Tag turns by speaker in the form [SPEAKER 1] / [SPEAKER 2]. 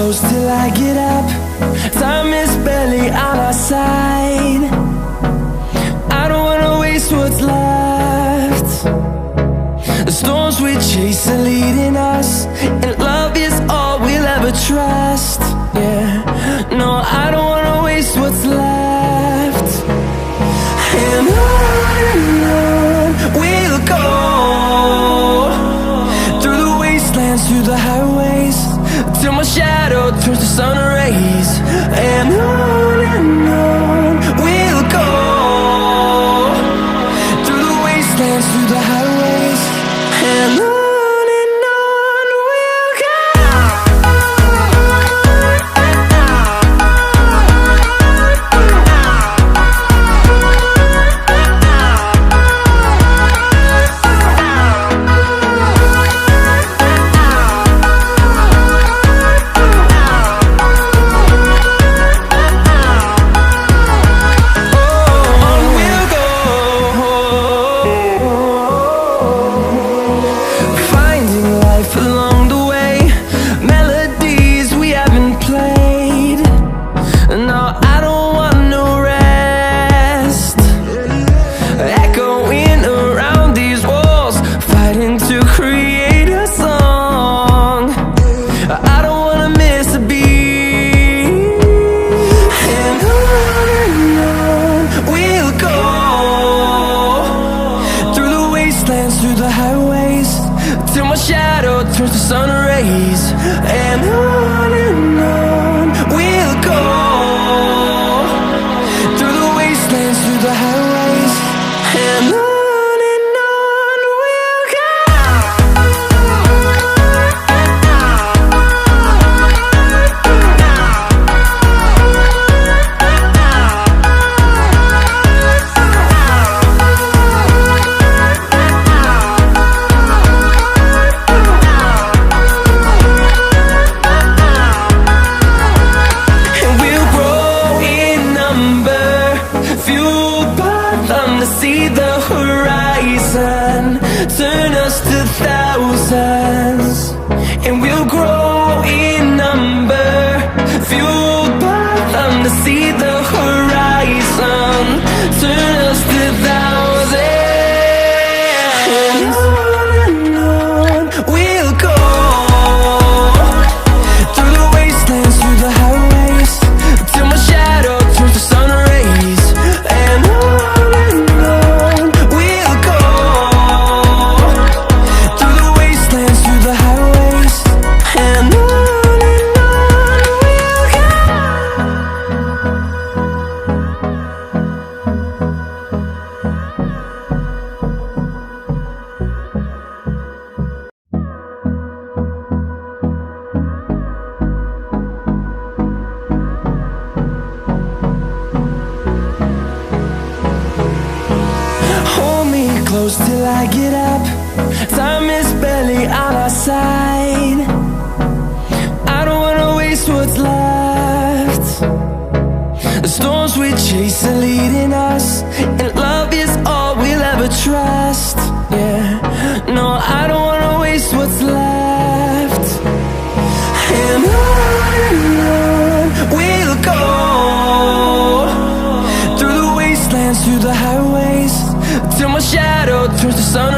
[SPEAKER 1] close till I get up. Time is barely on our side. I don't wanna waste what's left. The storms we chase are leading us, and love is all we'll ever trust. Yeah, no, I don't wanna waste what's left. And on we'll go, through the wastelands, through the highways, till my shadow turns to sun rays. And on we'll go, through the wastelands, through the highways, and on we'll go. Through the highways, till my shadow turns to sun rays. And on we'll go, through the wastelands, through the highways, and on we'll go. See the horizon, turn us to thousands, and we'll grow in number, fueled by them. To see the horizon, turn us to thousands, and on we'll go, through the wastelands, through the highways, till my shadow turns to sun rays. And close till I get up. Time is barely on our side. I don't wanna waste what's left. The storms we chase are leading us, and love is all we'll ever trust. Yeah, no, I don't wanna waste what's left. And on we'll go, through the wastelands, through the highways, till my shadow turns to sun